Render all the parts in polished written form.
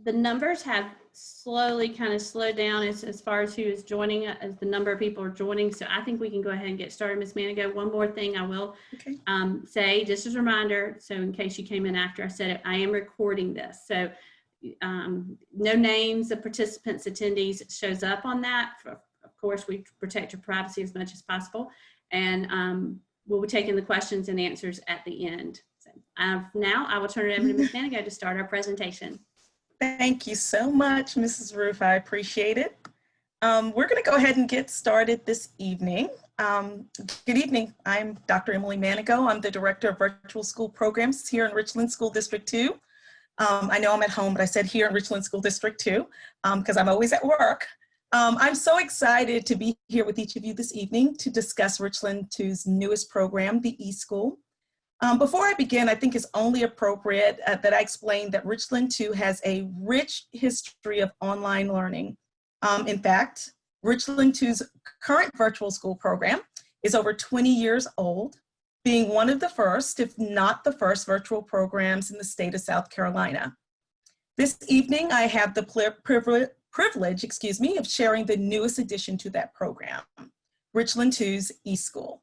the numbers have slowly kind of slowed down as far as who is joining, as the number of people are joining. So I think we can go ahead and get started. Ms. Manigo, one more thing I will say, just as a reminder, so in case you came in after I said it, I am recording this. So no names of participants, attendees shows up on that. Of course, we protect your privacy as much as possible. And we'll be taking the questions and answers at the end. So now I will turn it over to Ms. Manigo to start our presentation. Thank you so much, Mrs. Roof. I appreciate it. We're going to go ahead and get started this evening. Good evening. I'm Dr. Emily Manigo. I'm the Director of Virtual School Programs here in Richland School District 2. I know I'm at home, but I said here in Richland School District 2 because I'm always at work. I'm so excited to be here with each of you this evening to discuss Richland 2's newest program, the eSchool. Before I begin, I think it's only appropriate that I explain that Richland 2 has a rich history of online learning. In fact, Richland 2's current virtual school program is over 20 years old, being one of the first, if not the first, virtual programs in the state of South Carolina. This evening, I have the privilege, of sharing the newest addition to that program, Richland 2's eSchool.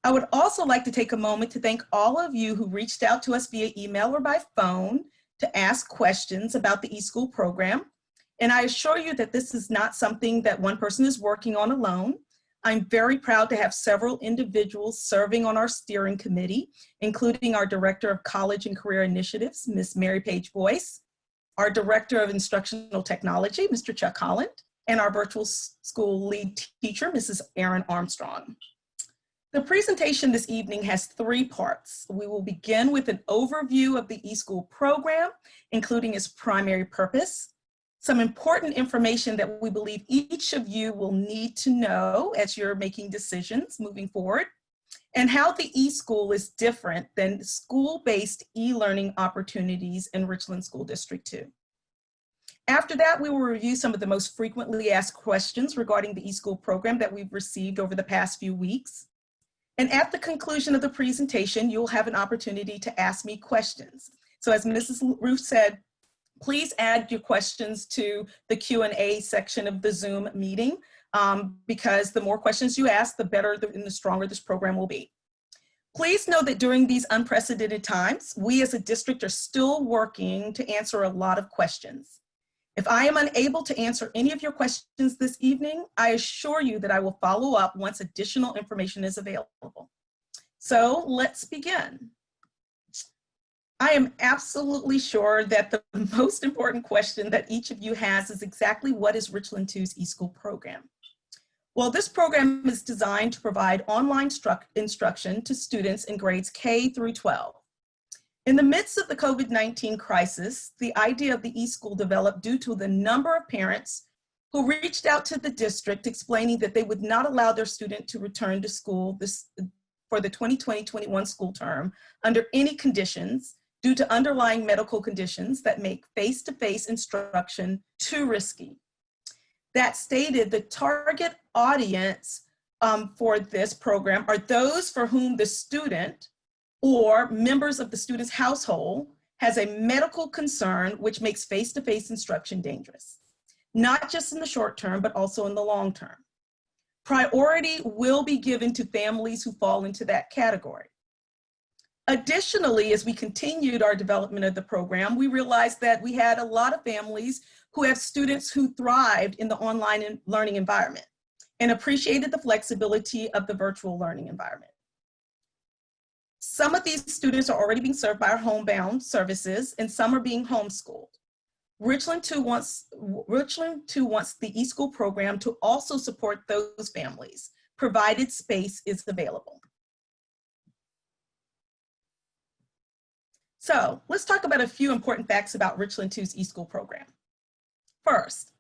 I would also like to take a moment to thank all of you who reached out to us via email or by phone to ask questions about the eSchool program. And I assure you that this is not something that one person is working on alone. I'm very proud to have several individuals serving on our steering committee, including our Director of College and Career Initiatives, Ms. Mary Page Boyce, our Director of Instructional Technology, Mr. Chuck Holland, and our virtual school lead teacher, Mrs. Erin Armstrong. The presentation this evening has 3 parts. We will begin with an overview of the eSchool program, including its primary purpose, some important information that we believe each of you will need to know as you're making decisions moving forward, and how the eSchool is different than school-based e-learning opportunities in Richland School District 2. After that, we will review some of the most frequently asked questions regarding the eSchool program that we've received over the past few weeks. And at the conclusion of the presentation, you'll have an opportunity to ask me questions. So as Mrs. Roof said, please add your questions to the Q&A section of the Zoom meeting because the more questions you ask, the better and the stronger this program will be. Please know that during these unprecedented times, we as a district are still working to answer a lot of questions. If I am unable to answer any of your questions this evening, I assure you that I will follow up once additional information is available. So let's begin. I am absolutely sure that the most important question that each of you has is exactly what is Richland 2's eSchool program? Well, this program is designed to provide online instruction to students in grades K through 12. In the midst of the COVID-19 crisis, the idea of the eSchool developed due to the number of parents who reached out to the district explaining that they would not allow their student to return to school for the 2020-21 school term under any conditions due to underlying medical conditions that make face-to-face instruction too risky. That stated, the target audience for this program are those for whom the student or members of the student's household has a medical concern which makes face-to-face instruction dangerous, not just in the short term, but also in the long term. Priority will be given to families who fall into that category. Additionally, as we continued our development of the program, we realized that we had a lot of families who have students who thrived in the online learning environment and appreciated the flexibility of the virtual learning environment. Some of these students are already being served by our homebound services, and some are being homeschooled. Richland 2 wants the eSchool program to also support those families, provided space is available. So let's talk about a few important facts about Richland 2's eSchool program. First,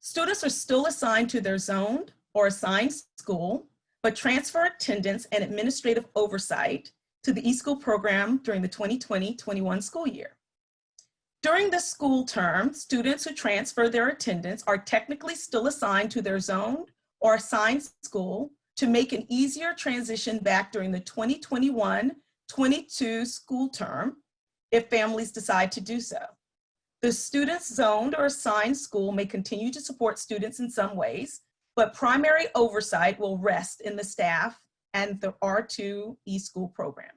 students are still assigned to their zoned or assigned school, but transfer attendance and administrative oversight to the eSchool program during the 2020-21 school year. During the school term, students who transfer their attendance are technically still assigned to their zoned or assigned school to make an easier transition back during the 2021-22 school term if families decide to do so. The student's zoned or assigned school may continue to support students in some ways, but primary oversight will rest in the staff and the R2e School program.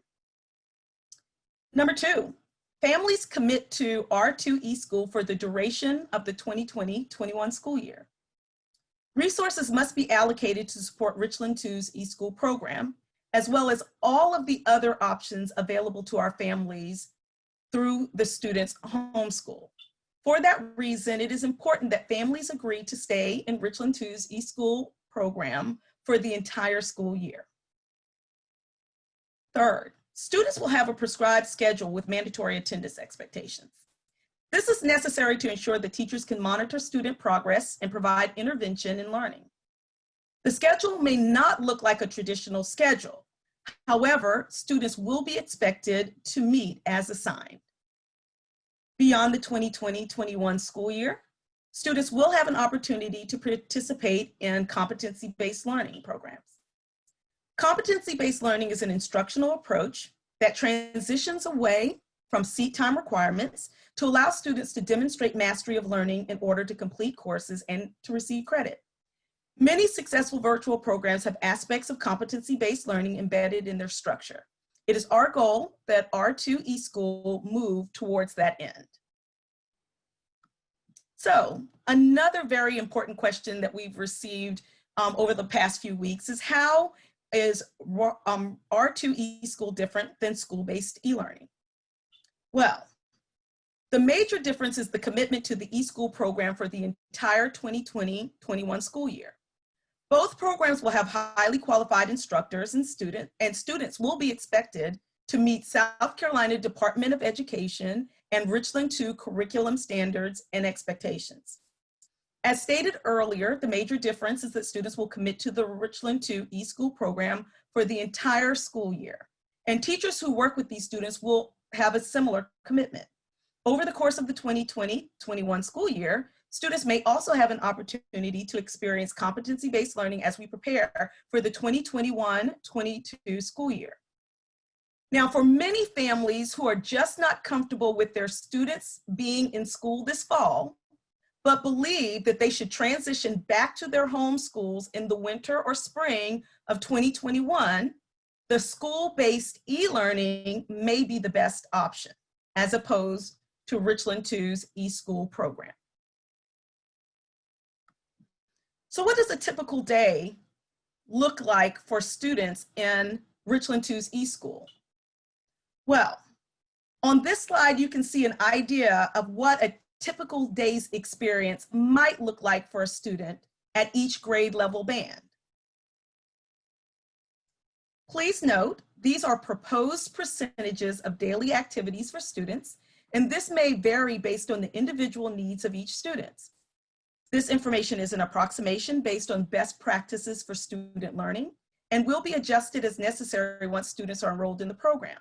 Number 2, families commit to R2e School for the duration of the 2020-21 school year. Resources must be allocated to support Richland 2's eSchool program, as well as all of the other options available to our families through the student's homeschool. For that reason, it is important that families agree to stay in Richland 2's eSchool program for the entire school year. Third, students will have a prescribed schedule with mandatory attendance expectations. This is necessary to ensure that teachers can monitor student progress and provide intervention in learning. The schedule may not look like a traditional schedule. However, students will be expected to meet as assigned. Beyond the 2020-21 school year, students will have an opportunity to participate in competency-based learning programs. Competency-based learning is an instructional approach that transitions away from seat time requirements to allow students to demonstrate mastery of learning in order to complete courses and to receive credit. Many successful virtual programs have aspects of competency-based learning embedded in their structure. It is our goal that R2e School move towards that end. So another very important question that we've received over the past few weeks is, how is R2e School different than school-based e-learning? Well, the major difference is the commitment to the eSchool program for the entire 2020-21 school year. Both programs will have highly qualified instructors and students will be expected to meet South Carolina Department of Education and Richland 2 curriculum standards and expectations. As stated earlier, the major difference is that students will commit to the Richland 2 eSchool program for the entire school year, and teachers who work with these students will have a similar commitment. Over the course of the 2020-21 school year, students may also have an opportunity to experience competency-based learning as we prepare for the 2021-22 school year. Now, for many families who are just not comfortable with their students being in school this fall, but believe that they should transition back to their home schools in the winter or spring of 2021, the school-based e-learning may be the best option, as opposed to Richland 2's eSchool program. So what does a typical day look like for students in Richland 2's eSchool? Well, on this slide, you can see an idea of what a typical day's experience might look like for a student at each grade level band. Please note, these are proposed percentages of daily activities for students, and this may vary based on the individual needs of each student. This information is an approximation based on best practices for student learning and will be adjusted as necessary once students are enrolled in the program.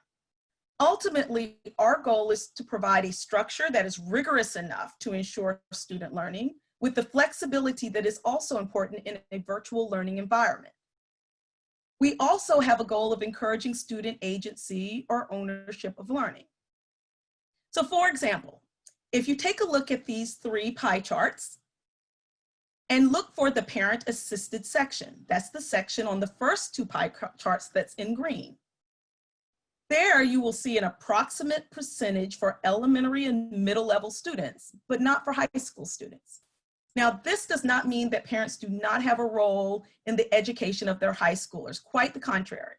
Ultimately, our goal is to provide a structure that is rigorous enough to ensure student learning with the flexibility that is also important in a virtual learning environment. We also have a goal of encouraging student agency or ownership of learning. So for example, if you take a look at these 3 pie charts and look for the parent assisted section, that's the section on the first 2 pie charts that's in green. There you will see an approximate percentage for elementary and middle level students, but not for high school students. Now, this does not mean that parents do not have a role in the education of their high schoolers, quite the contrary.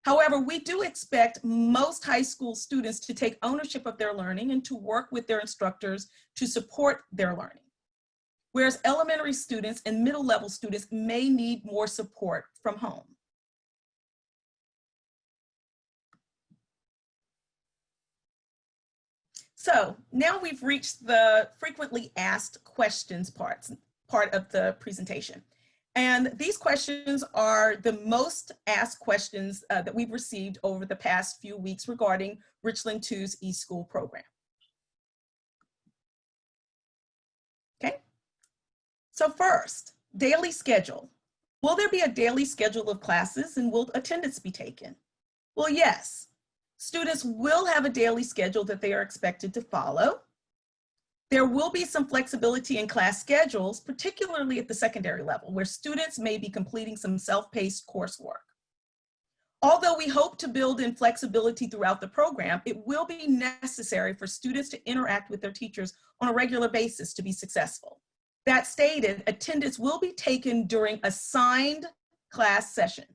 However, we do expect most high school students to take ownership of their learning and to work with their instructors to support their learning. Whereas elementary students and middle level students may need more support from home. So now we've reached the frequently asked questions part of the presentation. And these questions are the most asked questions that we've received over the past few weeks regarding Richland 2's eSchool program. Okay, so first, daily schedule. Will there be a daily schedule of classes and will attendance be taken? Well, yes. Students will have a daily schedule that they are expected to follow. There will be some flexibility in class schedules, particularly at the secondary level, where students may be completing some self-paced coursework. Although we hope to build in flexibility throughout the program, it will be necessary for students to interact with their teachers on a regular basis to be successful. That stated, attendance will be taken during assigned class sessions.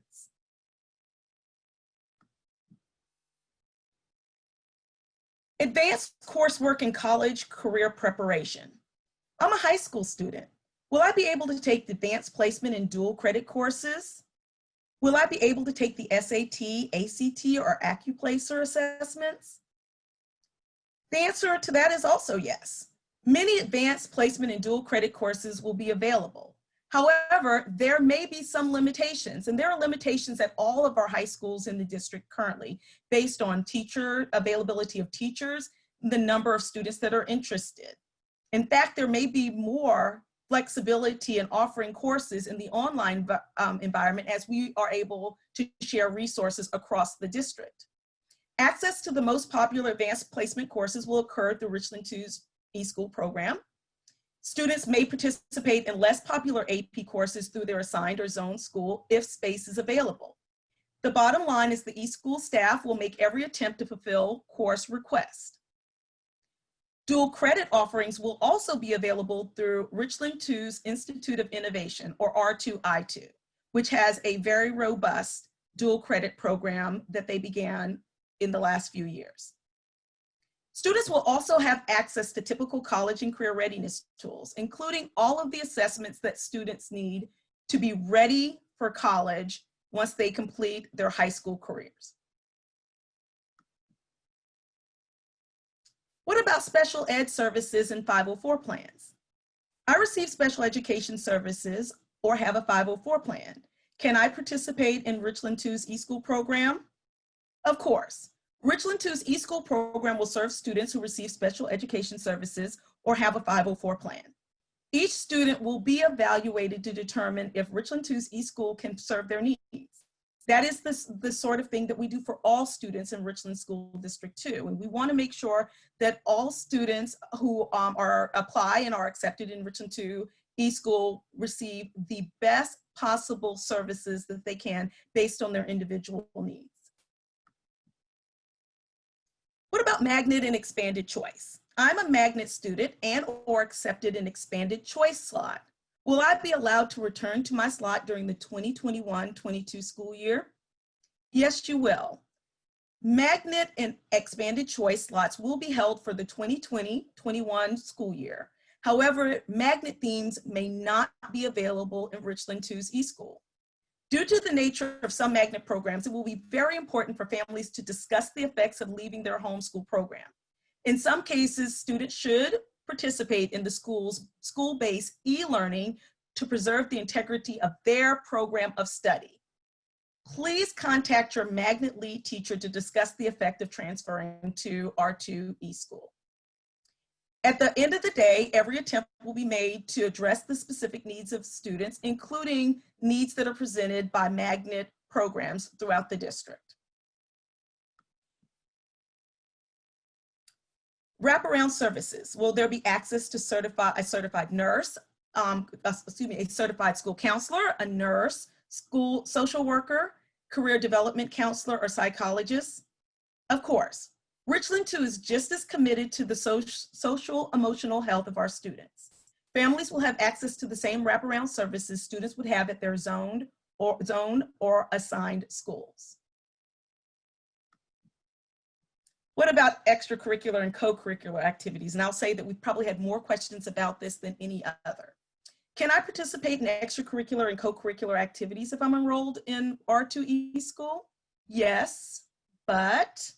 Advanced coursework in college career preparation. I'm a high school student. Will I be able to take the advanced placement and dual credit courses? Will I be able to take the SAT, ACT, or AccuPlacer assessments? The answer to that is also yes. Many advanced placement and dual credit courses will be available. However, there may be some limitations, and there are limitations at all of our high schools in the district currently, based on teacher availability of teachers, the number of students that are interested. In fact, there may be more flexibility in offering courses in the online environment as we are able to share resources across the district. Access to the most popular advanced placement courses will occur through Richland 2's eSchool program. Students may participate in less popular AP courses through their assigned or zoned school if space is available. The bottom line is the eSchool staff will make every attempt to fulfill course requests. Dual credit offerings will also be available through Richland 2's Institute of Innovation, or R2i2, which has a very robust dual credit program that they began in the last few years. Students will also have access to typical college and career readiness tools, including all of the assessments that students need to be ready for college once they complete their high school careers. What about special ed services and 504 plans? I receive special education services or have a 504 plan. Can I participate in Richland 2's eSchool program? Of course. Richland 2's eSchool program will serve students who receive special education services or have a 504 plan. Each student will be evaluated to determine if Richland 2's eSchool can serve their needs. That is the sort of thing that we do for all students in Richland School District 2. And we want to make sure that all students who apply and are accepted in Richland 2 eSchool receive the best possible services that they can based on their individual needs. What about magnet and expanded choice? I'm a magnet student and or accepted an expanded choice slot. Will I be allowed to return to my slot during the 2021-22 school year? Yes, you will. Magnet and expanded choice slots will be held for the 2020-21 school year. However, magnet themes may not be available in Richland 2's eSchool. Due to the nature of some magnet programs, it will be very important for families to discuss the effects of leaving their homeschool program. In some cases, students should participate in the school's school-based e-learning to preserve the integrity of their program of study. Please contact your magnet lead teacher to discuss the effect of transferring to R2e School. At the end of the day, every attempt will be made to address the specific needs of students, including needs that are presented by magnet programs throughout the district. Wraparound services. Will there be access to a certified nurse, a certified school counselor, a nurse, school social worker, career development counselor, or psychologist? Of course. Richland 2 is just as committed to the social emotional health of our students. Families will have access to the same wraparound services students would have at their zone or assigned schools. What about extracurricular and co-curricular activities? And I'll say that we've probably had more questions about this than any other. Can I participate in extracurricular and co-curricular activities if I'm enrolled in R2e School? Yes, but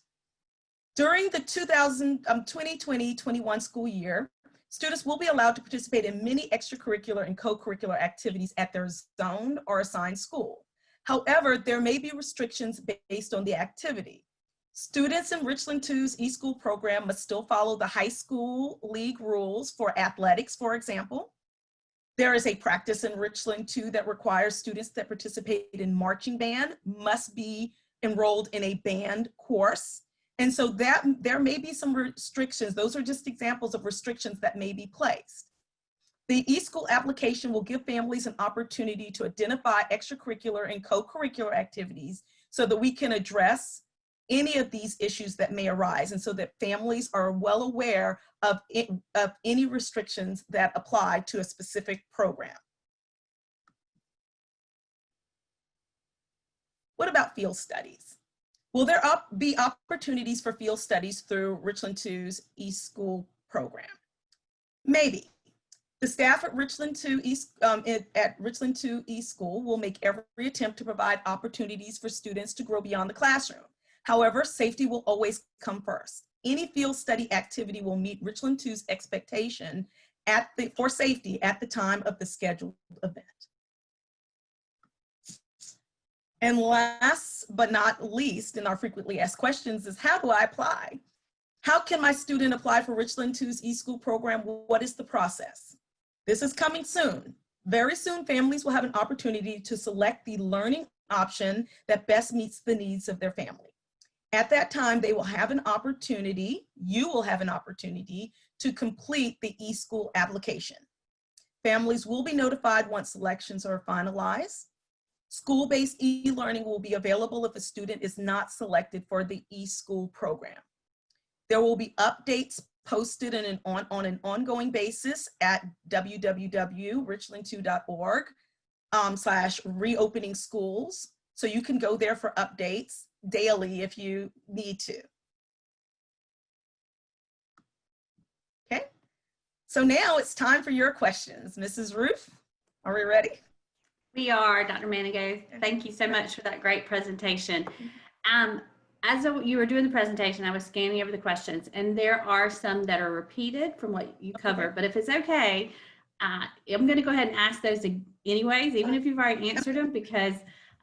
during the 2020-21 school year, students will be allowed to participate in many extracurricular and co-curricular activities at their zone or assigned school. However, there may be restrictions based on the activity. Students in Richland 2's eSchool program must still follow the high school league rules for athletics, for example. There is a practice in Richland 2 that requires students that participate in marching band must be enrolled in a band course. And so that there may be some restrictions. Those are just examples of restrictions that may be placed. The eSchool application will give families an opportunity to identify extracurricular and co-curricular activities so that we can address any of these issues that may arise, and so that families are well aware of any restrictions that apply to a specific program. What about field studies? Will there be opportunities for field studies through Richland 2's eSchool program? Maybe. The staff at Richland 2 eSchool will make every attempt to provide opportunities for students to grow beyond the classroom. However, safety will always come first. Any field study activity will meet Richland 2's expectation for safety at the time of the scheduled event. And last but not least in our frequently asked questions is, how do I apply? How can my student apply for Richland 2's eSchool program? What is the process? This is coming soon. Very soon, families will have an opportunity to select the learning option that best meets the needs of their family. At that time, they will have an opportunity, you will have an opportunity to complete the eSchool application. Families will be notified once selections are finalized. School-based e-learning will be available if a student is not selected for the eSchool program. There will be updates posted on an ongoing basis at www.richland2.org/reopening schools. So you can go there for updates daily if you need to. Okay, so now it's time for your questions. Mrs. Ruth, are we ready? We are, Dr. Manigo. Thank you so much for that great presentation. As you were doing the presentation, I was scanning over the questions, and there are some that are repeated from what you covered, but if it's okay, I'm going to go ahead and ask those anyways, even if you've already answered them, because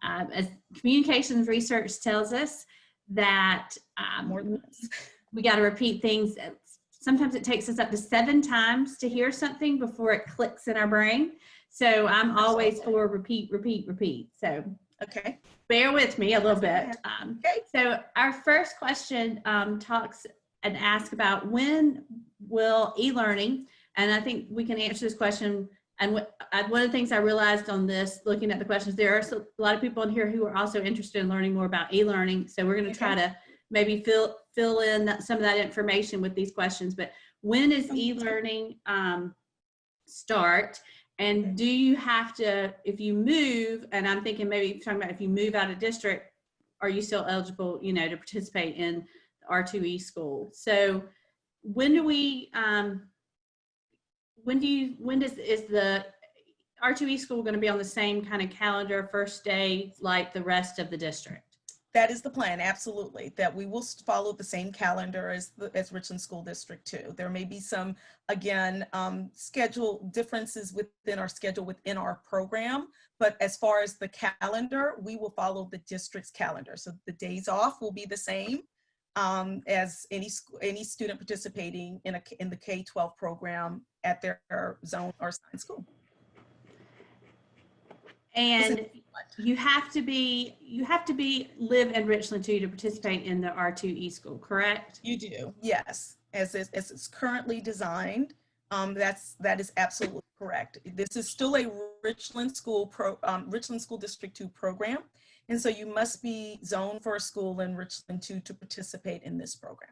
as communications research tells us that we got to repeat things. Sometimes it takes us up to 7 times to hear something before it clicks in our brain. So I'm always for repeat, repeat, repeat. So okay, bear with me a little bit. So our first question talks and asks about when will e-learning, and I think we can answer this question. And one of the things I realized on this, looking at the questions, there are a lot of people in here who are also interested in learning more about e-learning. So we're going to try to maybe fill in some of that information with these questions. But when is e-learning start? And do you have to, if you move, and I'm thinking maybe talking about if you move out of district, are you still eligible, you know, to participate in the R2e school? So when do we, is the R2e school going to be on the same kind of calendar first day like the rest of the district? That is the plan, absolutely, that we will follow the same calendar as Richland School District 2. There may be some, again, schedule differences within our schedule within our program, but as far as the calendar, we will follow the district's calendar. So the days off will be the same as any student participating in the K-12 program at their zone or assigned school. And you have to live in Richland too to participate in the R2e school, correct? You do, yes. As it's currently designed, that is absolutely correct. This is still a Richland School District 2 program, and so you must be zoned for a school in Richland 2 to participate in this program.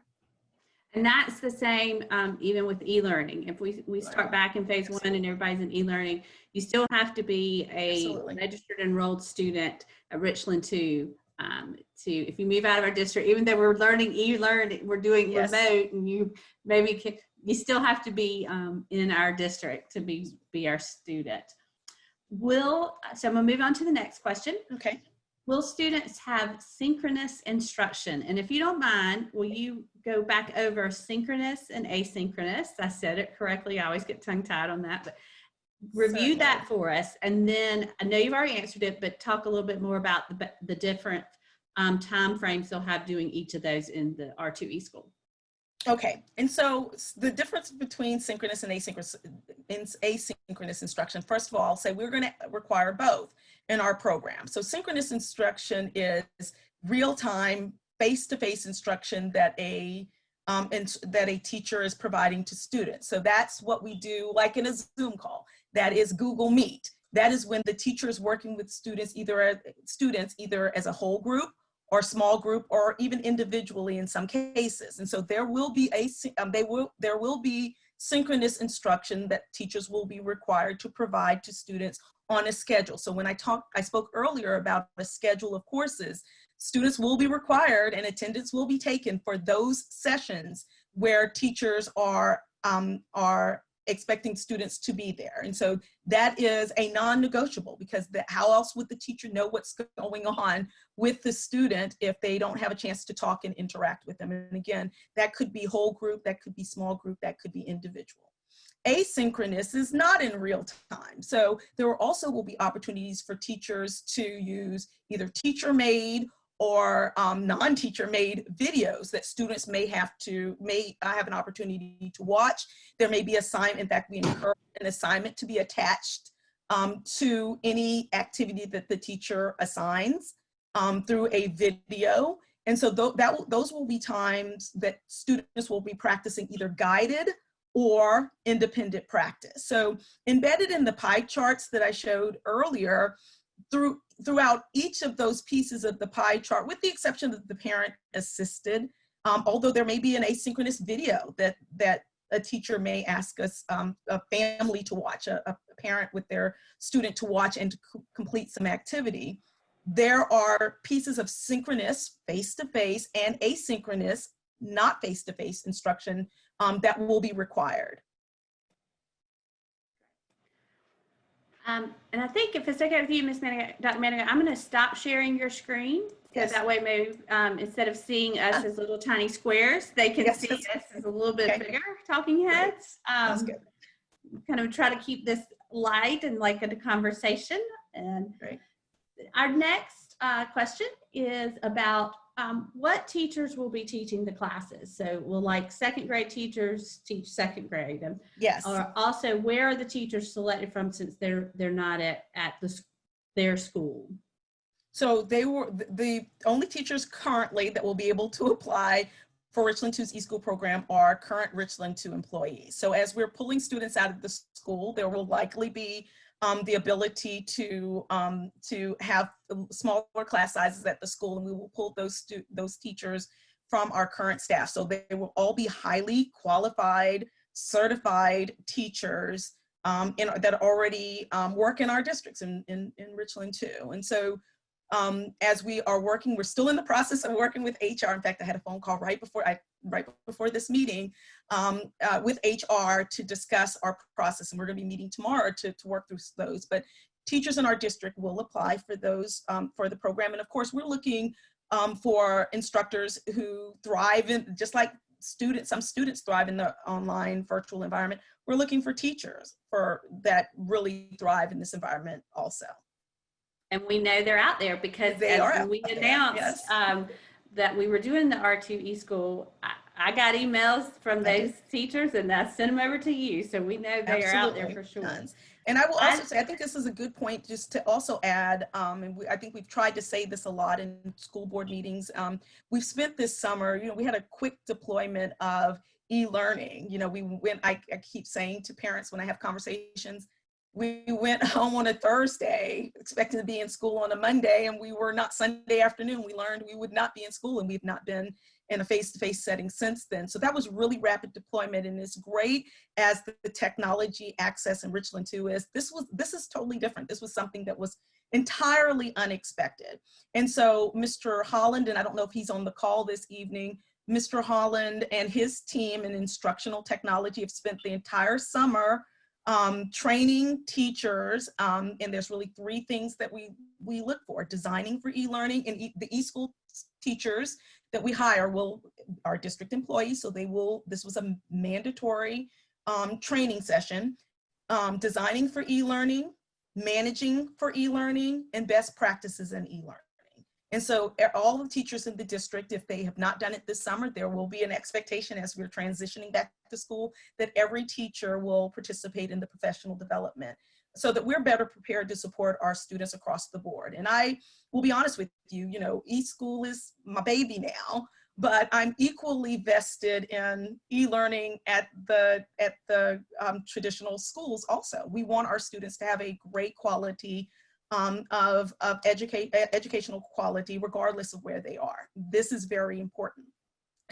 And that's the same even with e-learning. If we start back in phase 1 and everybody's in e-learning, you still have to be a registered enrolled student at Richland 2 if you move out of our district, even though we're learning e-learning, we're doing remote, and you still have to be in our district to be our student. So I'm gonna move on to the next question. Okay. Will students have synchronous instruction? And if you don't mind, will you go back over synchronous and asynchronous? I said it correctly. I always get tongue-tied on that, but review that for us. And then I know you've already answered it, but talk a little bit more about the different time frames they'll have doing each of those in the R2e school. Okay, and so the difference between synchronous and asynchronous instruction, first of all, I'll say we're going to require both in our program. So synchronous instruction is real-time face-to-face instruction that a teacher is providing to students. So that's what we do, like in a Zoom call. That is Google Meet. That is when the teacher is working with students either as a whole group or small group, or even individually in some cases. And so there will be there will be synchronous instruction that teachers will be required to provide to students on a schedule. So when I spoke earlier about a schedule of courses, students will be required and attendance will be taken for those sessions where teachers are expecting students to be there. And so that is a non-negotiable, because how else would the teacher know what's going on with the student if they don't have a chance to talk and interact with them? And again, that could be whole group, that could be small group, that could be individual. Asynchronous is not in real time. So there also will be opportunities for teachers to use either teacher-made or non-teacher-made videos that students may have an opportunity to watch. There may be assignment. In fact, we encourage an assignment to be attached to any activity that the teacher assigns through a video. And so those will be times that students will be practicing either guided or independent practice. So embedded in the pie charts that I showed earlier, throughout each of those pieces of the pie chart, with the exception of the parent assisted, although there may be an asynchronous video that a teacher may ask us, a family to watch, a parent with their student to watch and to complete some activity, there are pieces of synchronous face-to-face and asynchronous not face-to-face instruction that will be required. And I think if it's okay with you, Ms. Manigat, Dr. Manigat, I'm going to stop sharing your screen. Yes. So that way, maybe instead of seeing us as little tiny squares, they can see us as a little bit bigger talking heads. That's good. Kind of try to keep this light and like a conversation. And our next question is about what teachers will be teaching the classes. So will like second grade teachers teach second grade? Yes. Or also, where are the teachers selected from, since they're not at their school? So they were the only teachers currently that will be able to apply for Richland 2's eSchool program are current Richland 2 employees. So as we're pulling students out of the school, there will likely be the ability to have smaller class sizes at the school, and we will pull those teachers from our current staff. So they will all be highly qualified, certified teachers that already work in our districts in Richland 2. And so as we are working, we're still in the process of working with HR. In fact, I had a phone call right before this meeting with HR to discuss our process, and we're going to be meeting tomorrow to work through those. But teachers in our district will apply for those for the program, and of course, we're looking for instructors who thrive in, just like some students thrive in the online virtual environment. We're looking for teachers that really thrive in this environment also. And we know they're out there, because we announced that we were doing the R2e School, I got emails from those teachers, and I sent them over to you. So we know they are out there for sure. Tons. And I will also say, I think this is a good point just to also add, and I think we've tried to say this a lot in school board meetings. We've spent this summer, we had a quick deployment of e-learning. I keep saying to parents when I have conversations, we went home on a Thursday expecting to be in school on a Monday, and we were not. Sunday afternoon, we learned we would not be in school, and we've not been in a face-to-face setting since then. So that was really rapid deployment, and as great as the technology access in Richland 2 is, this is totally different. This was something that was entirely unexpected. And so Mr. Holland, and I don't know if he's on the call this evening, Mr. Holland and his team in instructional technology have spent the entire summer training teachers, and there's really three things that we look for: designing for e-learning, and the eSchool teachers that we hire are district employees, so this was a mandatory training session, designing for e-learning, managing for e-learning, and best practices in e-learning. And so all the teachers in the district, if they have not done it this summer, there will be an expectation as we're transitioning back to school that every teacher will participate in the professional development so that we're better prepared to support our students across the board. And I will be honest with you, you know, eSchool is my baby now, but I'm equally vested in e-learning at the traditional schools also. We want our students to have a great quality of educational quality, regardless of where they are. This is very important.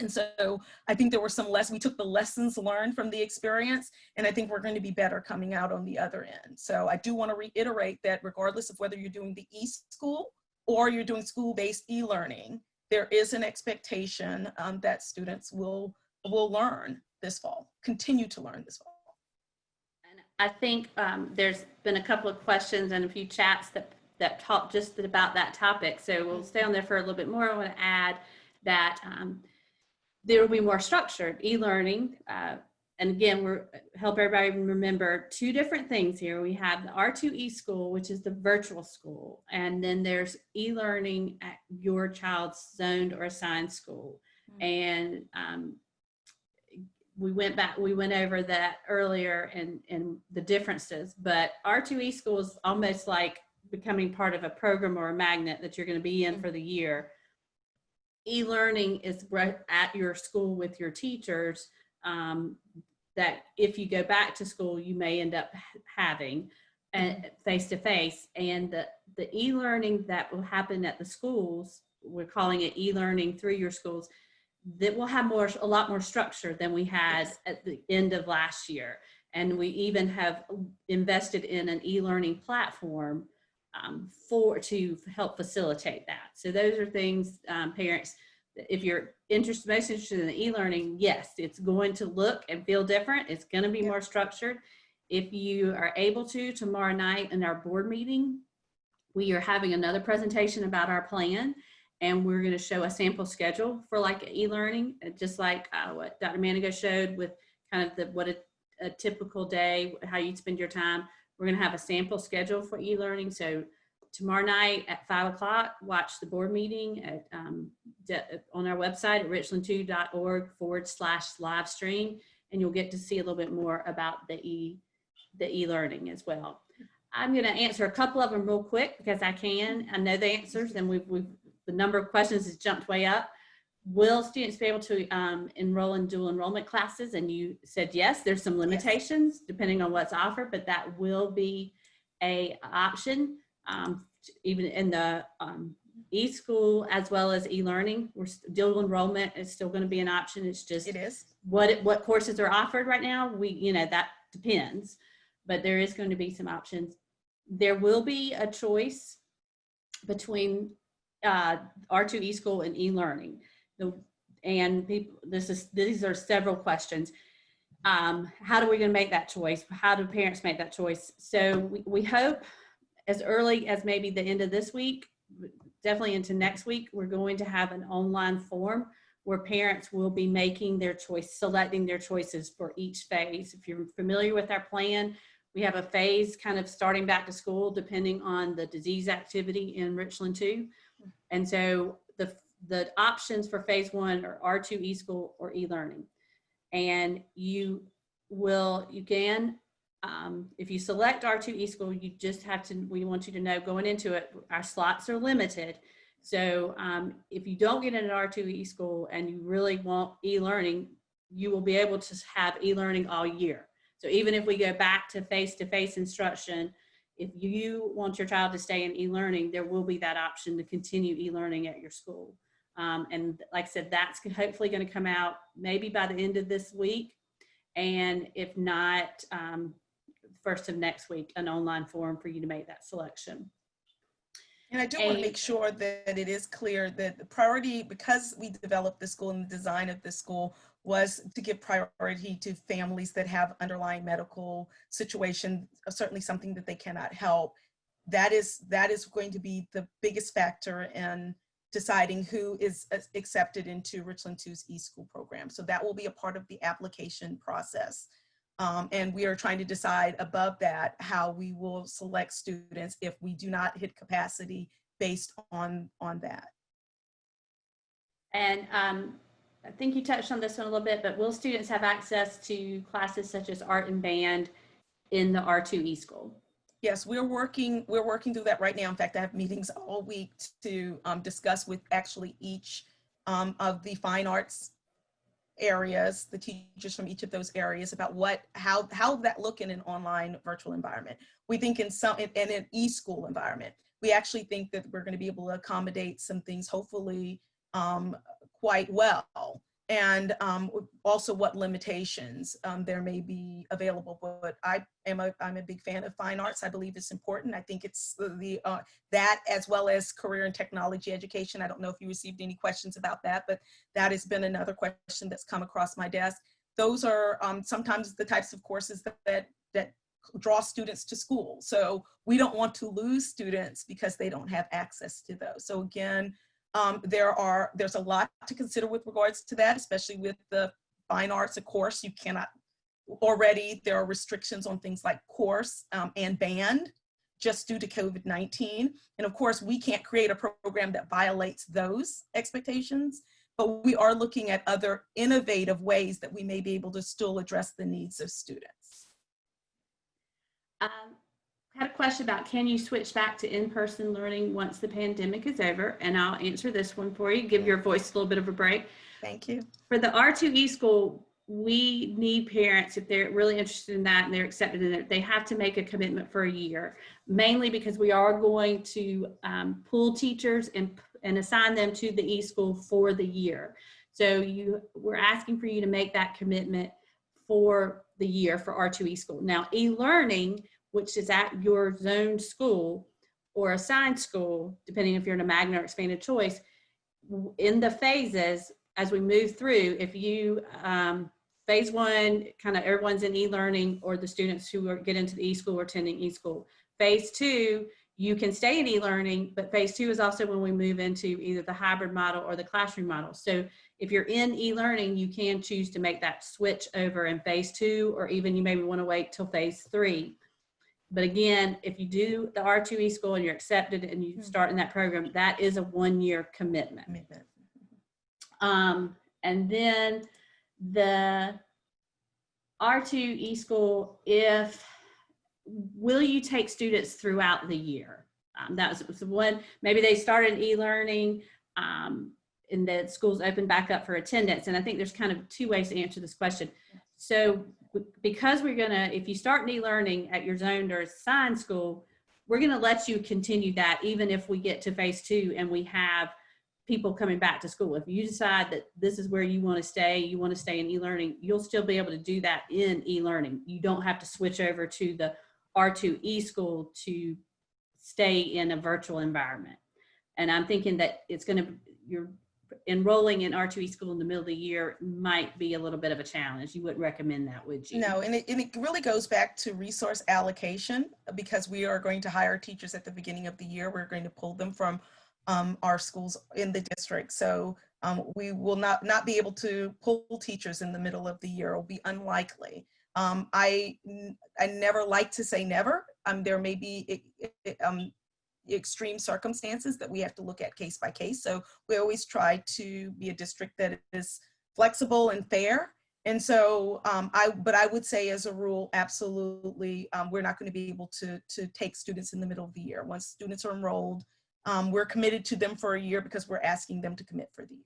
And so I think there were some lessons, we took the lessons learned from the experience, and I think we're going to be better coming out on the other end. So I do want to reiterate that regardless of whether you're doing the eSchool or you're doing school-based e-learning, there is an expectation that students will learn this fall, continue to learn this fall. And I think there's been a couple of questions and a few chats that talk just about that topic. So we'll stay on there for a little bit more. I want to add that there will be more structured e-learning. And again, we're help everybody remember two different things here. We have the R2e School, which is the virtual school. And then there's e-learning at your child's zoned or assigned school. And we went over that earlier and the differences, but R2e School is almost like becoming part of a program or a magnet that you're going to be in for the year. E-learning is right at your school with your teachers, that if you go back to school, you may end up having face-to-face. And the e-learning that will happen at the schools, we're calling it e-learning through your schools, that will have a lot more structure than we had at the end of last year. And we even have invested in an e-learning platform to help facilitate that. So those are things, parents, if you're most interested in the e-learning, yes, it's going to look and feel different. It's going to be more structured. If you are able to, tomorrow night in our board meeting, we are having another presentation about our plan, and we're going to show a sample schedule for like e-learning, just like what Dr. Manigo showed with kind of what a typical day, how you'd spend your time. We're going to have a sample schedule for e-learning. So tomorrow night at 5 o'clock, watch the board meeting on our website at richland2.org/live stream, and you'll get to see a little bit more about the e-learning as well. I'm going to answer a couple of them real quick because I know the answers, and the number of questions has jumped way up. Will students be able to enroll in dual enrollment classes? And you said yes. There's some limitations depending on what's offered, but that will be an option. Even in the eSchool as well as e-learning, dual enrollment is still going to be an option. It's just what courses are offered right now. That depends, but there is going to be some options. There will be a choice between R2e School and e-learning. And these are several questions. How are we going to make that choice? How do parents make that choice? So we hope as early as maybe the end of this week, definitely into next week, we're going to have an online form where parents will be making their choice, selecting their choices for each phase. If you're familiar with our plan, we have a phase kind of starting back to school depending on the disease activity in Richland 2. And so the options for phase 1 are R2e School or e-learning. And you can, if you select R2e School, you just have to, we want you to know going into it, our slots are limited. So if you don't get into R2e School and you really want e-learning, you will be able to have e-learning all year. So even if we go back to face-to-face instruction, if you want your child to stay in e-learning, there will be that option to continue e-learning at your school. And like I said, that's hopefully going to come out maybe by the end of this week. And if not, first of next week, an online form for you to make that selection. And I do want to make sure that it is clear that the priority, because we developed the school and the design of the school, was to give priority to families that have underlying medical situation, certainly something that they cannot help. That is going to be the biggest factor in deciding who is accepted into Richland 2's eSchool program. So that will be a part of the application process. And we are trying to decide above that how we will select students if we do not hit capacity based on that. And I think you touched on this one a little bit, but will students have access to classes such as art and band in the R2e School? Yes, we're working through that right now. In fact, I have meetings all week to discuss with actually each of the fine arts areas, the teachers from each of those areas, about how that look in an online virtual environment. We think in an e-school environment, we actually think that we're going to be able to accommodate some things, hopefully quite well. And also what limitations there may be available. But I'm a big fan of fine arts. I believe it's important. I think it's that, as well as career and technology education. I don't know if you received any questions about that, but that has been another question that's come across my desk. Those are sometimes the types of courses that draw students to school. So we don't want to lose students because they don't have access to those. So again, there's a lot to consider with regards to that, especially with the fine arts. Of course, you cannot already, there are restrictions on things like course and band just due to COVID-19. And of course, we can't create a program that violates those expectations, but we are looking at other innovative ways that we may be able to still address the needs of students. I had a question about, can you switch back to in-person learning once the pandemic is over? And I'll answer this one for you, give your voice a little bit of a break. Thank you. For the R2e School, we need parents, if they're really interested in that and they're accepted in it, they have to make a commitment for a year, mainly because we are going to pull teachers and assign them to the e-school for the year. So we're asking for you to make that commitment for the year for R2e School. Now, e-learning, which is at your zoned school or assigned school, depending if you're in a magnet or expanded choice, in the phases, as we move through, if you, phase one, kind of everyone's in e-learning, or the students who get into the e-school or attending e-school. Phase two, you can stay in e-learning, but phase two is also when we move into either the hybrid model or the classroom model. So if you're in e-learning, you can choose to make that switch over in phase two, or even you maybe want to wait till phase three. But again, if you do the R2e School and you're accepted and you start in that program, that is a one-year commitment. And then the R2e School, will you take students throughout the year? That was one, maybe they started e-learning and the school's opened back up for attendance. And I think there's kind of two ways to answer this question. So because we're gonna, if you start in e-learning at your zoned or assigned school, we're gonna let you continue that even if we get to phase two and we have people coming back to school. If you decide that this is where you wanna stay, you wanna stay in e-learning, you'll still be able to do that in e-learning. You don't have to switch over to the R2e School to stay in a virtual environment. And I'm thinking that it's gonna, you're enrolling in R2e School in the middle of the year might be a little bit of a challenge. You wouldn't recommend that, would you? No, and it really goes back to resource allocation, because we are going to hire teachers at the beginning of the year. We're going to pull them from our schools in the district. So we will not be able to pull teachers in the middle of the year. It will be unlikely. I never like to say never. There may be extreme circumstances that we have to look at case by case. So we always try to be a district that is flexible and fair. And so, but I would say as a rule, absolutely, we're not going to be able to take students in the middle of the year. Once students are enrolled, we're committed to them for a year because we're asking them to commit for the year.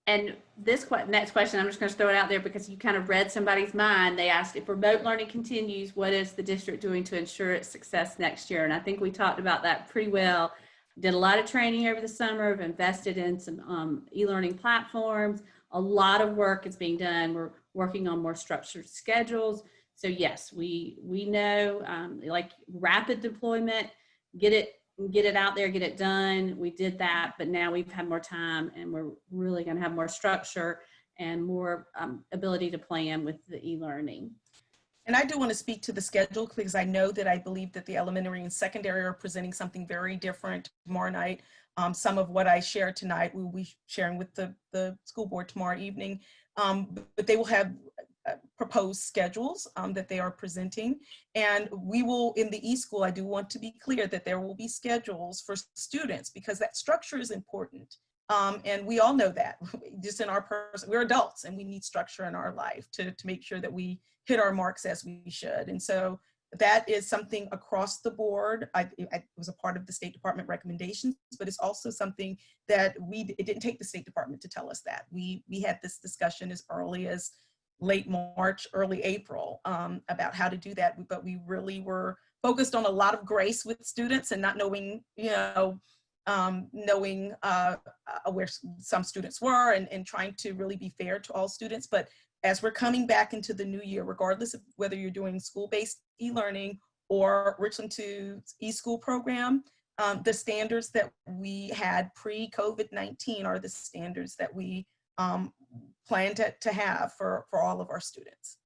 And this next question, I'm just going to throw it out there because you kind of read somebody's mind. They asked, if remote learning continues, what is the district doing to ensure its success next year? And I think we talked about that pretty well. Did a lot of training over the summer, have invested in some e-learning platforms. A lot of work is being done. We're working on more structured schedules. So yes, we know like rapid deployment, get it out there, get it done. We did that, but now we've had more time and we're really going to have more structure and more ability to plan with the e-learning. And I do want to speak to the schedule because I know that I believe that the elementary and secondary are presenting something very different tomorrow night. Some of what I shared tonight, we will be sharing with the school board tomorrow evening, but they will have proposed schedules that they are presenting. And we will, in the e-school, I do want to be clear that there will be schedules for students because that structure is important. And we all know that just in our person, we're adults and we need structure in our life to make sure that we hit our marks as we should. And so that is something across the board. It was a part of the State Department recommendations, but it's also something that it didn't take the State Department to tell us that. We had this discussion as early as late March, early April about how to do that, but we really were focused on a lot of grace with students and not knowing, knowing where some students were and trying to really be fair to all students. But as we're coming back into the new year, regardless of whether you're doing school-based e-learning or Richland 2e School program, the standards that we had pre-COVID-19 are the standards that we plan to have for all of our students.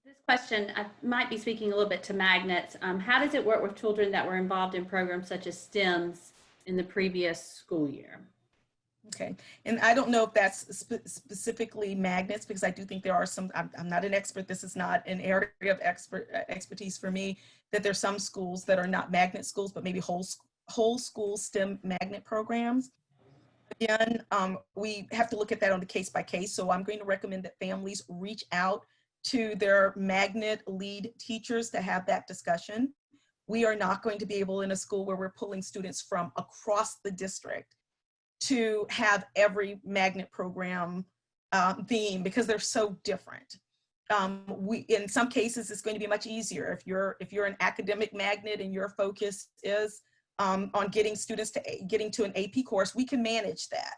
This question, I might be speaking a little bit to magnets. How does it work with children that were involved in programs such as STEMs in the previous school year? Okay, and I don't know if that's specifically magnets, because I do think there are some, I'm not an expert, this is not an area of expertise for me, that there's some schools that are not magnet schools, but maybe whole school STEM magnet programs. Again, we have to look at that on a case by case, so I'm going to recommend that families reach out to their magnet lead teachers to have that discussion. We are not going to be able in a school where we're pulling students from across the district to have every magnet program theme, because they're so different. In some cases, it's going to be much easier. If you're an academic magnet and your focus is on getting students to getting to an AP course, we can manage that.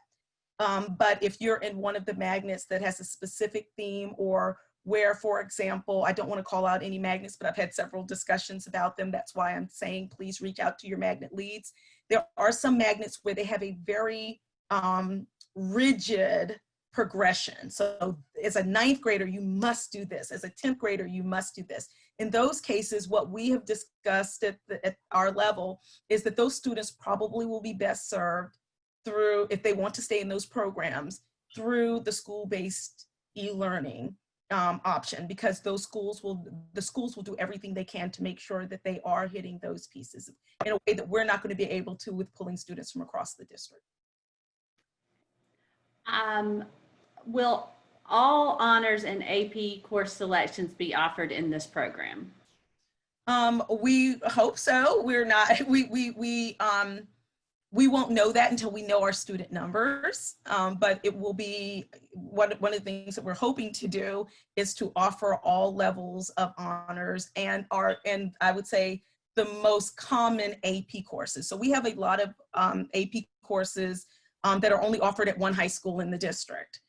But if you're in one of the magnets that has a specific theme, or where, for example, I don't want to call out any magnets, but I've had several discussions about them. That's why I'm saying, please reach out to your magnet leads. There are some magnets where they have a very rigid progression. So as a 9th grader, you must do this. As a 10th grader, you must do this. In those cases, what we have discussed at our level is that those students probably will be best served through, if they want to stay in those programs, through the school-based e-learning option, because the schools will do everything they can to make sure that they are hitting those pieces in a way that we're not going to be able to with pulling students from across the district. Will all honors and AP course selections be offered in this program? We hope so. We're not, we won't know that until we know our student numbers, but it will be, one of the things that we're hoping to do is to offer all levels of honors and I would say the most common AP courses. So we have a lot of AP courses that are only offered at one high school in the district.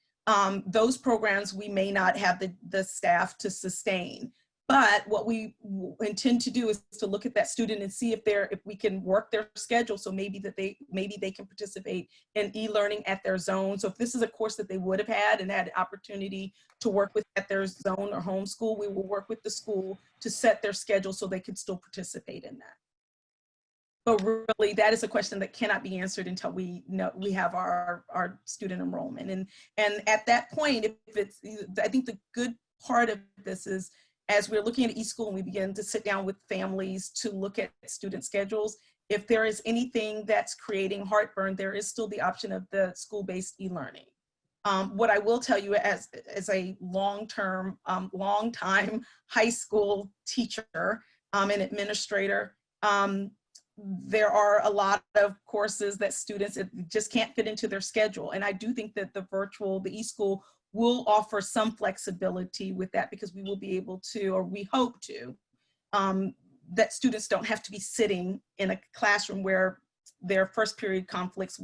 Those programs we may not have the staff to sustain. But what we intend to do is to look at that student and see if we can work their schedule, so maybe they can participate in e-learning at their zone. So if this is a course that they would have had and had an opportunity to work with at their zone or home school, we will work with the school to set their schedule so they could still participate in that. But really, that is a question that cannot be answered until we know we have our student enrollment. And at that point, I think the good part of this is, as we're looking at eSchool and we begin to sit down with families to look at student schedules, if there is anything that's creating heartburn, there is still the option of the school-based e-learning. What I will tell you as a long-time high school teacher and administrator, there are a lot of courses that students just can't fit into their schedule. And I do think that the eSchool will offer some flexibility with that, because we will be able to, or we hope to, that students don't have to be sitting in a classroom where their first period conflicts,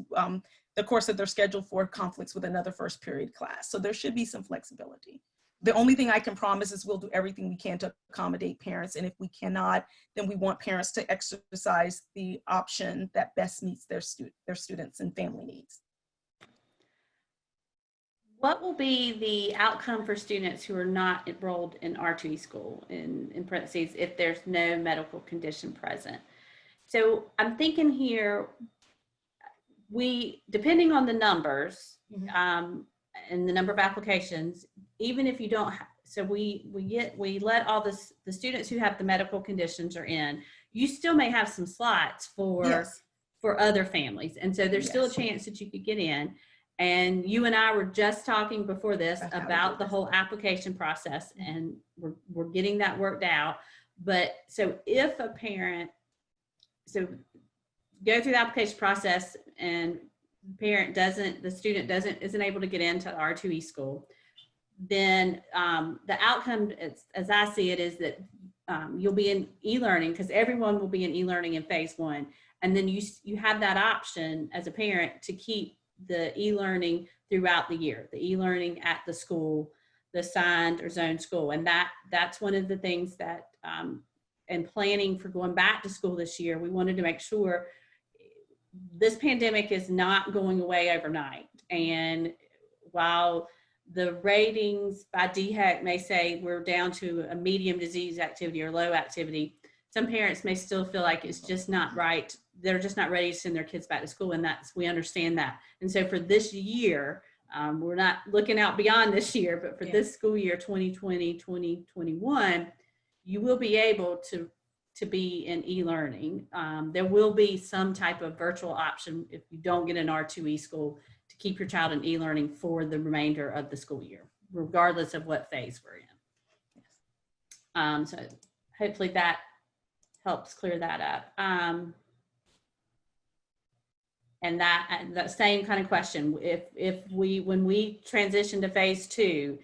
the course that they're scheduled for conflicts with another first period class. So there should be some flexibility. The only thing I can promise is we'll do everything we can to accommodate parents. And if we cannot, then we want parents to exercise the option that best meets their students and family needs. What will be the outcome for students who are not enrolled in R2e School, in parentheses, if there's no medical condition present? So I'm thinking here, depending on the numbers and the number of applications, even if you don't, so we let all the students who have the medical conditions are in, you still may have some slots for other families. And so there's still a chance that you could get in. And you and I were just talking before this About how to about do the this. whole application process, and we're getting that worked out. But so if a parent, so go through the application process and the student isn't able to get into R2e school, then the outcome, as I see it, is that you'll be in e-learning, because everyone will be in e-learning in phase 1. And then you have that option as a parent to keep the e-learning throughout the year, the e-learning at the school, the assigned or zoned school. And that's one of the things that, in planning for going back to school this year, we wanted to make sure this pandemic is not going away overnight. And while the ratings by DHEC may say we're down to a medium disease activity or low activity, some parents may still feel like it's just not right. They're just not ready to send their kids back to school, and we understand that. And so for this year, we're not looking out beyond this year, but for this school year, 2020, 2021, you will be able to be in e-learning. There will be some type of virtual option if you don't get an R2e school to keep your child in e-learning for the remainder of the school year, regardless of what phase we're in. So hopefully that helps clear that up. And that same kind of question, when we transition to phase 2,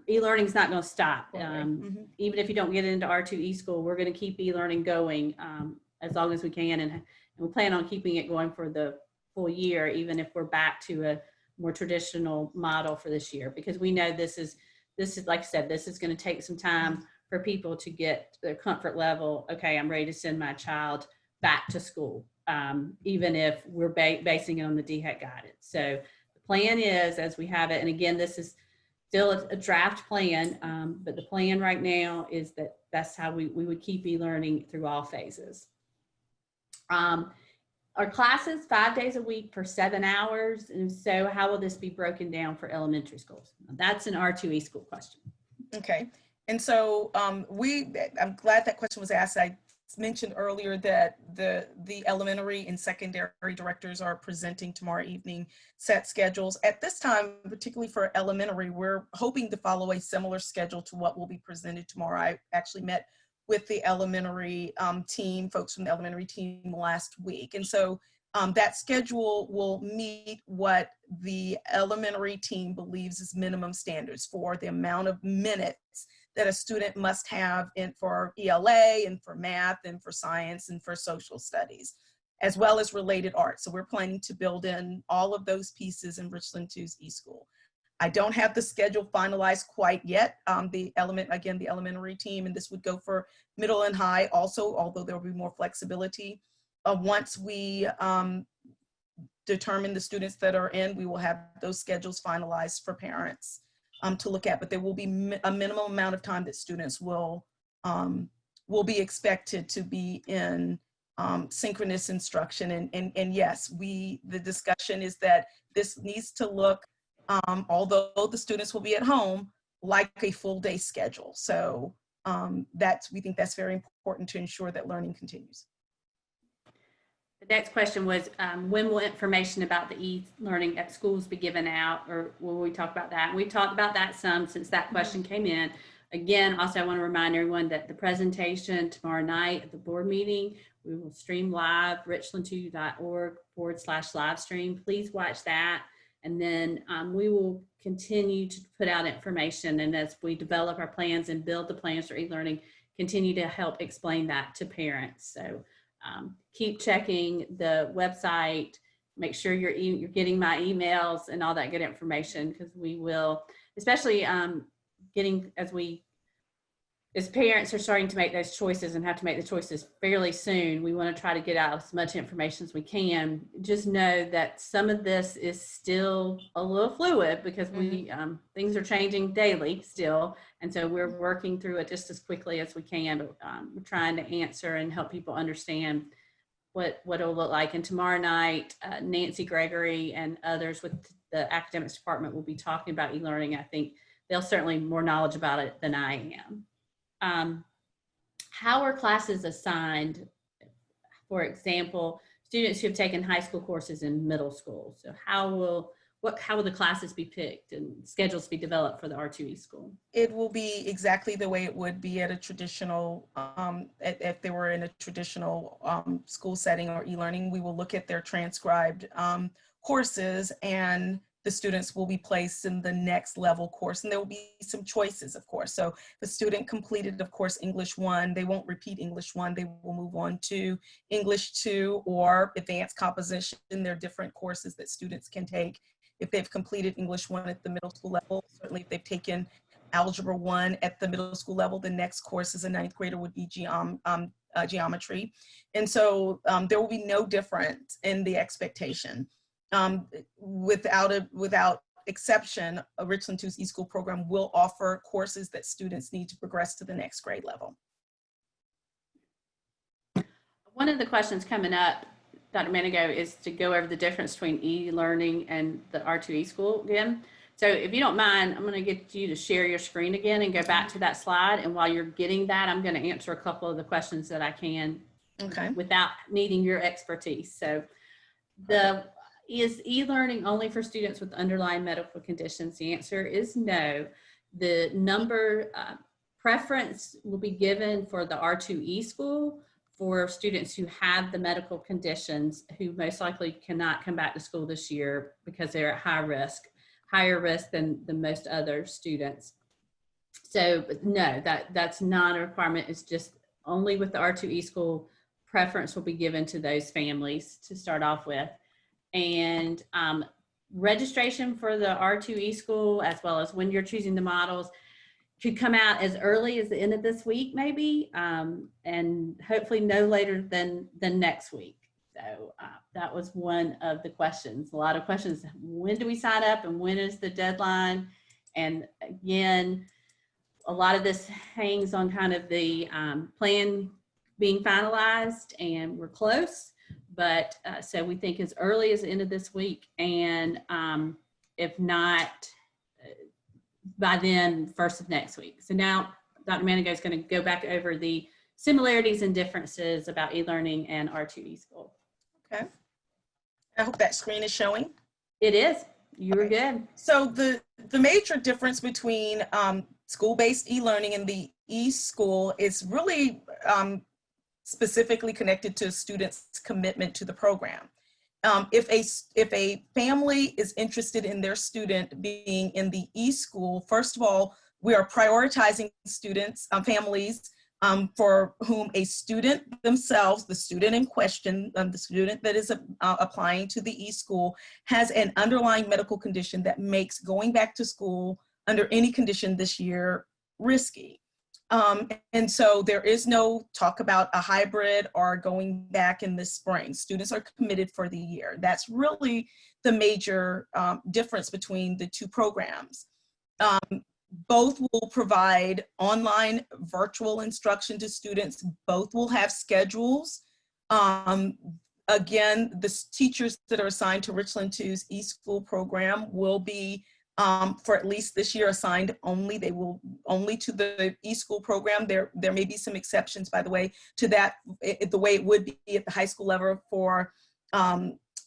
e-learning is not going to stop. Even if you don't get into R2e school, we're going to keep e-learning going as long as we can, and we plan on keeping it going for the full year, even if we're back to a more traditional model for this year, because we know this is like I said, this is going to take some time for people to get their comfort level. Okay, I'm ready to send my child back to school, even if we're basing it on the DHEC guidance. So the plan is, as we have it, and again, this is still a draft plan, but the plan right now is that's how we would keep e-learning through all phases. Our classes 5 days a week for 7 hours. And so how will this be broken down for elementary schools? That's an R2e school question. Okay. And so I'm glad that question was asked. I mentioned earlier that the elementary and secondary directors are presenting tomorrow evening set schedules. At this time, particularly for elementary, we're hoping to follow a similar schedule to what will be presented tomorrow. I actually met with the elementary team, folks from the elementary team last week. And so that schedule will meet what the elementary team believes is minimum standards for the amount of minutes that a student must have for ELA and for math and for science and for social studies, as well as related arts. So we're planning to build in all of those pieces in Richland 2's eSchool. I don't have the schedule finalized quite yet. The elementary team, and this would go for middle and high also, although there will be more flexibility. Once we determine the students that are in, we will have those schedules finalized for parents to look at, but there will be a minimum amount of time that students will be expected to be in synchronous instruction. And yes, the discussion is that this needs to look, although the students will be at home, like a full day schedule. So we think that's very important to ensure that learning continues. The next question was, when will information about the e-learning at schools be given out, or will we talk about that? We talked about that some since that question came in. Again, also I want to remind everyone that the presentation tomorrow night at the board meeting, we will stream live, richland2.org/live stream. Please watch that. And then we will continue to put out information, and as we develop our plans and build the plans for e-learning, continue to help explain that to parents. So keep checking the website, make sure you're getting my emails and all that good information, because we will, especially as parents are starting to make those choices and have to make the choices fairly soon, we want to try to get out as much information as we can. Just know that some of this is still a little fluid, because things are changing daily still. And so we're working through it just as quickly as we can, but we're trying to answer and help people understand what it'll look like. And tomorrow night, Nancy Gregory and others with the academics department will be talking about e-learning. I think they'll certainly more knowledge about it than I am. How are classes assigned? For example, students who have taken high school courses in middle school. So how will the classes be picked and schedules be developed for the R2e school? It will be exactly the way it would be at a traditional, if they were in a traditional school setting or e-learning. We will look at their transcribed courses, and the students will be placed in the next level course, and there will be some choices, of course. So the student completed, of course, English 1, they won't repeat English 1, they will move on to English 2 or advanced composition. There are different courses that students can take if they've completed English 1 at the middle school level. Certainly if they've taken Algebra 1 at the middle school level, the next course as a 9th grader would be geometry. And so there will be no difference in the expectation. Without exception, a Richland 2's eSchool program will offer courses that students need to progress to the next grade level. One of the questions coming up, Dr. Manigo, is to go over the difference between e-learning and the R2e school again. So if you don't mind, I'm going to get you to share your screen again and go back to that slide. And while you're getting that, I'm going to answer a couple of the questions that I can without needing your expertise. So is e-learning only for students with underlying medical conditions? The answer is no. The number preference will be given for the R2e school for students who have the medical conditions who most likely cannot come back to school this year because they're at higher risk than most other students. So no, that's not a requirement. It's just only with the R2e school. Preference will be given to those families to start off with. And registration for the R2e school, as well as when you're choosing the models, could come out as early as the end of this week, maybe, and hopefully no later than next week. So that was one of the questions. A lot of questions. When do we sign up and when is the deadline? And again, a lot of this hangs on kind of the plan being finalized, and we're close. But so we think as early as the end of this week, and if not, by then, first of next week. So now Dr. Manigo is going to go back over the similarities and differences about e-learning and R2e school. Okay. I hope that screen is showing. It is. You were good. So the major difference between school-based e-learning and the e-school is really specifically connected to students' commitment to the program. If a family is interested in their student being in the e-school, first of all, we are prioritizing students, families for whom a student themselves, the student in question, the student that is applying to the e-school has an underlying medical condition that makes going back to school under any condition this year risky. And so there is no talk about a hybrid or going back in the spring. Students are committed for the year. That's really the major difference between the two programs. Both will provide online virtual instruction to students. Both will have schedules. Again, the teachers that are assigned to Richland 2's eSchool program will be for at least this year assigned only. They will only to the eSchool program. There may be some exceptions, by the way, to that, the way it would be at the high school level for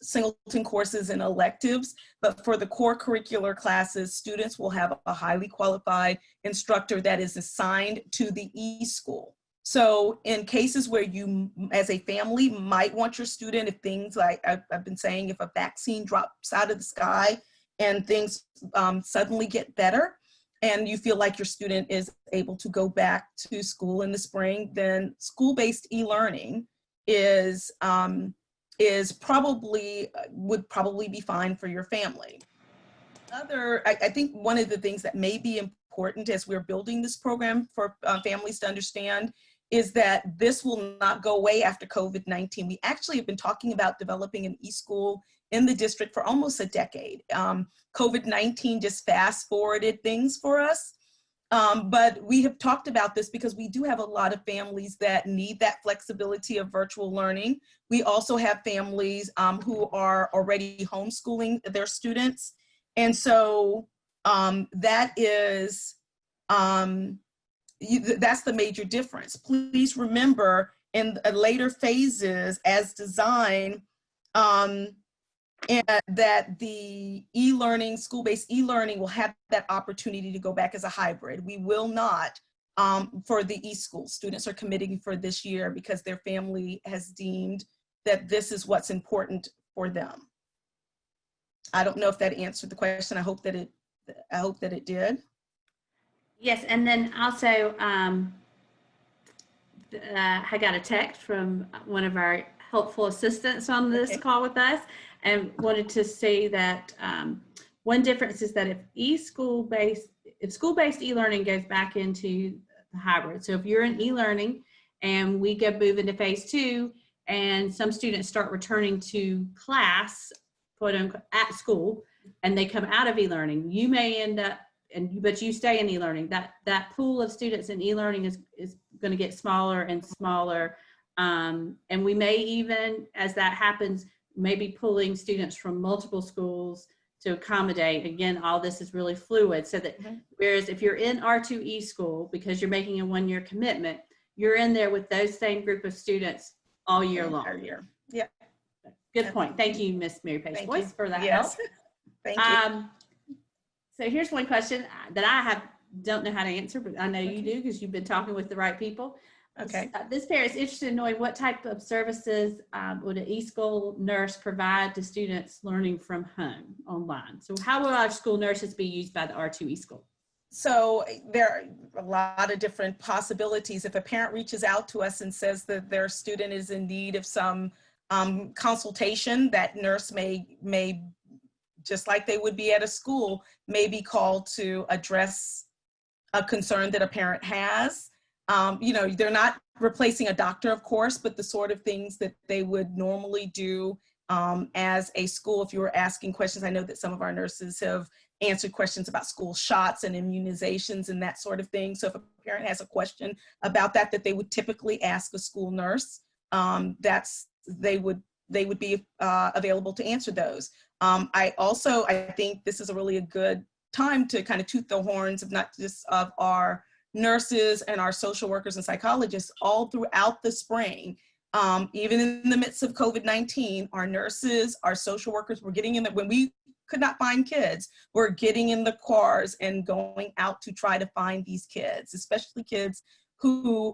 singleton courses and electives. But for the core curricular classes, students will have a highly qualified instructor that is assigned to the eSchool. So in cases where you, as a family, might want your student, if things like I've been saying, if a vaccine drops out of the sky, and things suddenly get better, and you feel like your student is able to go back to school in the spring, then school-based e-learning would probably be fine for your family. I think one of the things that may be important as we're building this program for families to understand is that this will not go away after COVID-19. We actually have been talking about developing an e-school in the district for almost a decade. COVID-19 just fast forwarded things for us. But we have talked about this because we do have a lot of families that need that flexibility of virtual learning. We also have families who are already homeschooling their students. And so that's the major difference. Please remember in later phases as design, and that the e-learning, school-based e-learning will have that opportunity to go back as a hybrid. We will not, for the e-school, students are committing for this year because their family has deemed that this is what's important for them. I don't know if that answered the question. I hope that it did. Yes, and then also, I got a text from one of our helpful assistants on this call with us, and wanted to say that one difference is that if school-based e-learning goes back into the hybrid. So if you're in e-learning and we move into phase 2, and some students start returning to class, quote unquote, at school, and they come out of e-learning, you may end up, but you stay in e-learning. That pool of students in e-learning is going to get smaller and smaller, and we may even, as that happens, maybe pulling students from multiple schools to accommodate. Again, all this is really fluid, so that whereas if you're in R2e school, because you're making a 1-year commitment, you're in there with those same group of students all year long. Yeah. Good point. Thank you, Miss Mary Page Boyce, for that help. Thank you. So here's one question that I don't know how to answer, but I know you do because you've been talking with the right people. Okay. This parent is interested in knowing what type of services would an e-school nurse provide to students learning from home online. So how will our school nurses be used by the R2e school? So there are a lot of different possibilities. If a parent reaches out to us and says that their student is in need of some consultation, that nurse may, just like they would be at a school, may be called to address a concern that a parent has. You know, they're not replacing a doctor, of course, but the sort of things that they would normally do as a school. If you were asking questions, I know that some of our nurses have answered questions about school shots and immunizations and that sort of thing. So if a parent has a question about that they would typically ask a school nurse, they would be available to answer those. I think this is a good time to kind of toot the horns of not just of our nurses and our social workers and psychologists all throughout the spring. Even in the midst of COVID-19, our nurses, our social workers were getting in there when we could not find kids. We're getting in the cars and going out to try to find these kids, especially kids who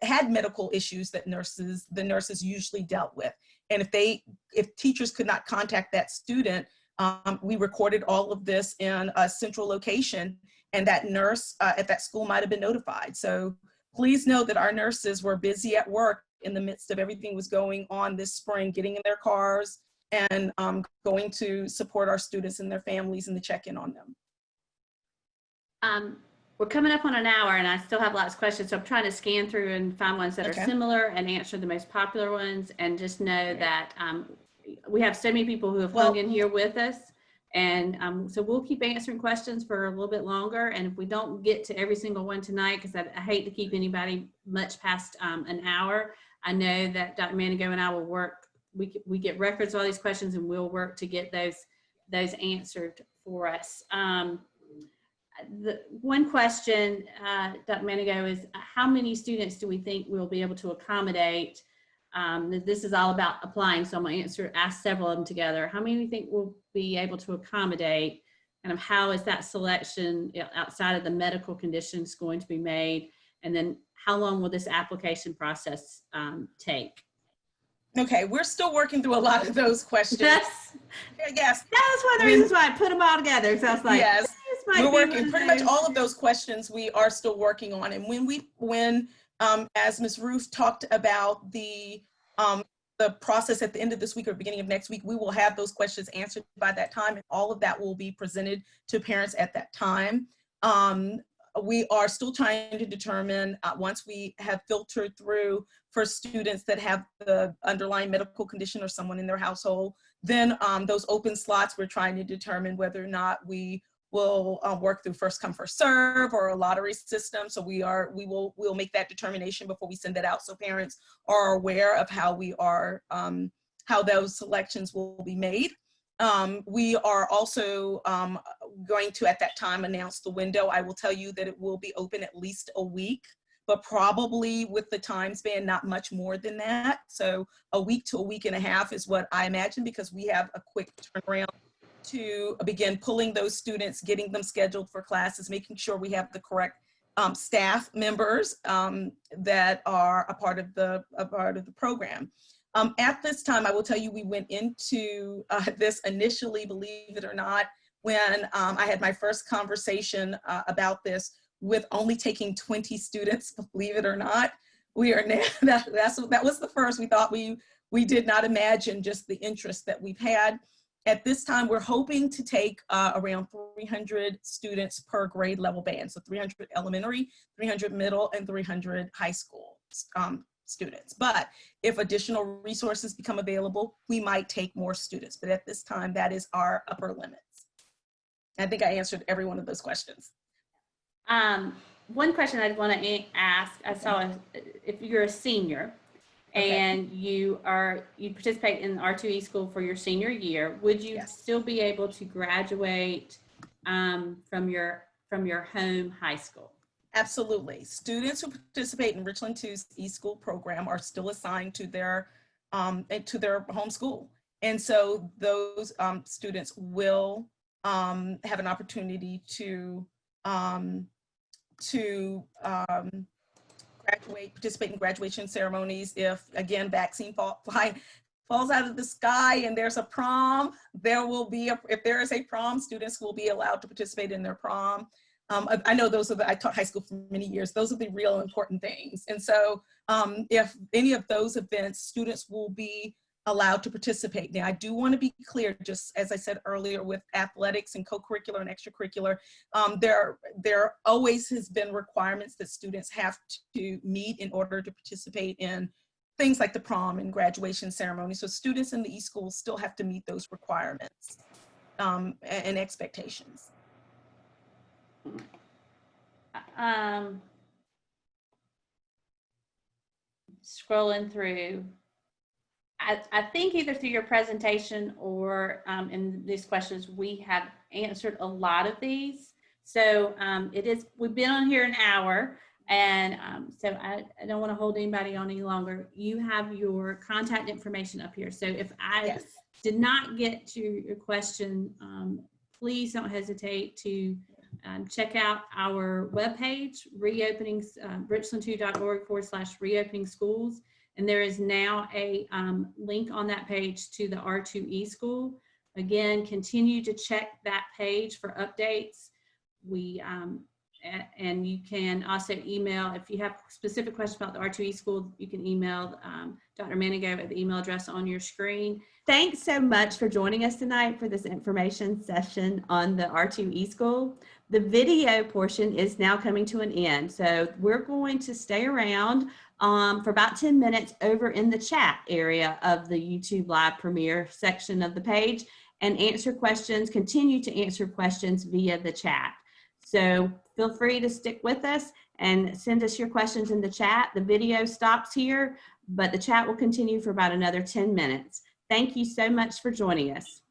had medical issues that the nurses usually dealt with. And if teachers could not contact that student, we recorded all of this in a central location, and that nurse at that school might have been notified. So please know that our nurses were busy at work in the midst of everything was going on this spring, getting in their cars and going to support our students and their families and to check in on them. We're coming up on an hour and I still have lots of questions. So I'm trying to scan through and find ones that are similar and answer the most popular ones, and just know that we have so many people who have hung in here with us. And so we'll keep answering questions for a little bit longer. And if we don't get to every single one tonight, because I hate to keep anybody much past an hour, I know that Dr. Manigo and I will work. We get records of all these questions and we'll work to get those answered for us. The one question, Dr. Manigo, is how many students do we think we'll be able to accommodate? This is all about applying, so I'm going to ask several of them together. How many do you think we'll be able to accommodate? Kind of how is that selection outside of the medical conditions going to be made? And then how long will this application process take? Okay, we're still working through a lot of those questions. Yes. That was one of the reasons why I put them all together. So I was like, yes, we're working pretty much all of those questions we are still working on. And when as Ms. Ruth talked about the process at the end of this week or beginning of next week, we will have those questions answered by that time, and all of that will be presented to parents at that time. We are still trying to determine, once we have filtered through for students that have the underlying medical condition or someone in their household, then those open slots, we're trying to determine whether or not we will work through first come, first serve or a lottery system. So we'll make that determination before we send it out, so parents are aware of how how those selections will be made. We are also going to, at that time, announce the window. I will tell you that it will be open at least a week but probably with the time span, not much more than that. So a week to a week and a half is what I imagine, because we have a quick turnaround to begin pulling those students, getting them scheduled for classes, making sure we have the correct staff members that are a part of the program. At this time, I will tell you, we went into this initially, believe it or not, when I had my first conversation about this, with only taking 20 students, believe it or not. We are now, that was the first. We thought we did not imagine just the interest that we've had. At this time, we're hoping to take around 300 students per grade level band. So 300 elementary, 300 middle, and 300 high school students. But if additional resources become available, we might take more students. But at this time, that is our upper limits. I think I answered every one of those questions. One question I'd want to ask, I saw if you're a senior and you participate in R2e School for your senior year, would you still be able to graduate from your home high school? Absolutely. Students who participate in Richland 2's eSchool program are still assigned to their home school. And so those students will have an opportunity to participate in graduation ceremonies. If, again, vaccine falls out of the sky and there's a prom, there will be, if there is a prom, students will be allowed to participate in their prom. I know I taught high school for many years. Those are the real important things. And so if any of those events, students will be allowed to participate. Now, I do want to be clear, just as I said earlier, with athletics and co-curricular and extracurricular, there always has been requirements that students have to meet in order to participate in things like the prom and graduation ceremony. So students in the eSchool still have to meet those requirements and expectations. Scrolling through, I think either through your presentation or in these questions, we have answered a lot of these. So we've been on here an hour, and so I don't want to hold anybody on any longer. You have your contact information up here. So if I did not get to your question, please don't hesitate to check out our webpage, richland2.org/reopening schools. And there is now a link on that page to the R2e School. Again, continue to check that page for updates. And you can also email, if you have specific questions about the R2e School, you can email Dr. Manigo at the email address on your screen. Thanks so much for joining us tonight for this information session on the R2e School. The video portion is now coming to an end, so we're going to stay around for about 10 minutes over in the chat area of the YouTube Live Premiere section of the page, and continue to answer questions via the chat. So feel free to stick with us and send us your questions in the chat. The video stops here, but the chat will continue for about another 10 minutes. Thank you so much for joining us.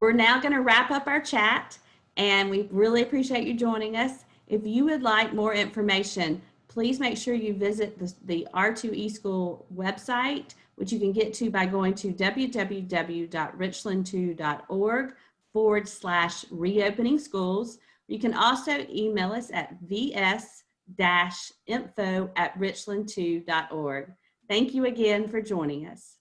We're now going to wrap up our chat, and we really appreciate you joining us. If you would like more information, please make sure you visit the R2e School website, which you can get to by going to www.richland2.org/reopening schools. You can also email us at vs-info@richland2.org. Thank you again for joining us.